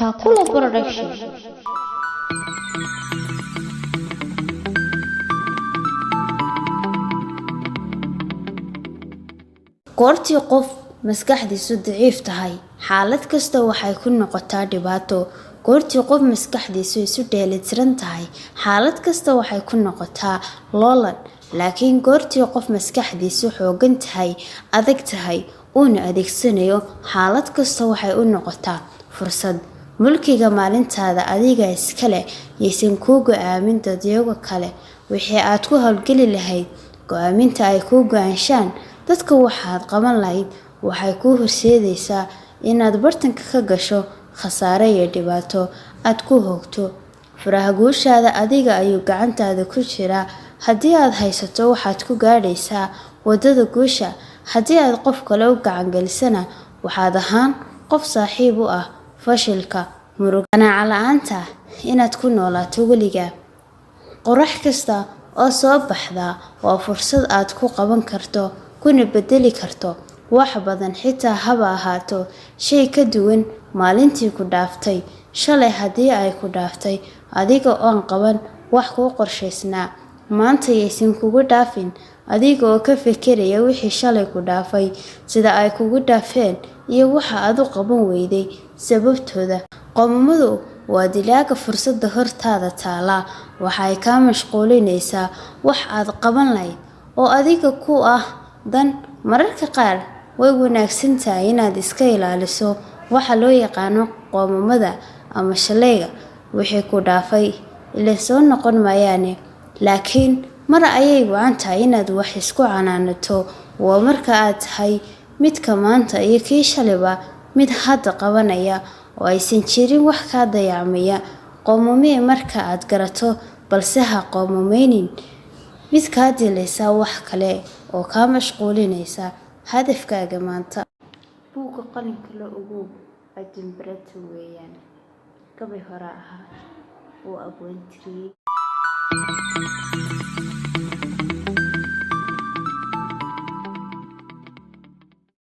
Taakula Production. Goortii qof maskaxdiisu daciif tahay, xaalad kasta waxay ku noqotaa dhibaato. Goortii qof maskaxdiisu isu dheelitiran tahay, xaalad kasta waxay ku noqotaa loolan. Laakiin goortii qof maskaxdiisu xoogan tahay, adag tahay, uuna adeegsanayo, xaalad kasta waxay u noqotaa fursad. Mulkiga maalintaada adiga iska leh, yeysan ku go'aamin dadyoga kale. Wixii aad ku hawlgeli lahayd, go'aaminta ay ku go'aanshaan dadka waxaad qaban lahayd waxay ku horseedaysaa inaad bartanka ka gasho khasaare iyo dhibaato aad ku hogto. Furaha guushaada adiga ayuu gacantaada ku jiraa. Haddii aad haysato waxaad ku gaadhaysaa wadada guusha. Haddii aad qof kale u gacan gelisana waxaad ahaan qof saaxiib u ah fashilka. Murugana la'aanta inaad ku noolaato weliga. Qorax kasta oo soo baxda waa fursad aad ku qaban karto, kuna bedeli karto wax badan. Xitaa haba ahaato shay ka duwan maalintii ku dhaaftay. Shalay haddii ay ku dhaaftay adiga oo qaban wax ku qorshaysnaa, maanta yeysan kugu dhaafin adiga oo ka fekeraya wixii shalay ku dhaafay, sida ay kugu dhaafeen iyo waxa aad u qaban weyday sababtooda. Qoomamadu waa dilaaga fursadda hortaada taala. Waxay ka mashquulinaysaa wax aad qaban lahayd oo adiga ku ah dan. Mararka qaar way wanaagsan tahay inaad iska ilaaliso waxa loo yaqaano qoomamada ama shalayga. Wixii ku dhaafay ila soo noqon maayaane. Laakiin mar ayay wacan tahay inaad wax isku canaanato. Waa marka aad tahay midka maanta iyo kii shalayba mid hadda qabanaya oo aysan jirin wax ka dayacmaya. Qoomamee marka aad garato, balse ha qoomameynin mid ka dilaysa wax kale oo ka mashquulinaysa hadafkaaga maanta. Buugga qalinka la ugu ajinbarata weeyaan. Gabay hore ahaa oo abwaan tiriyay.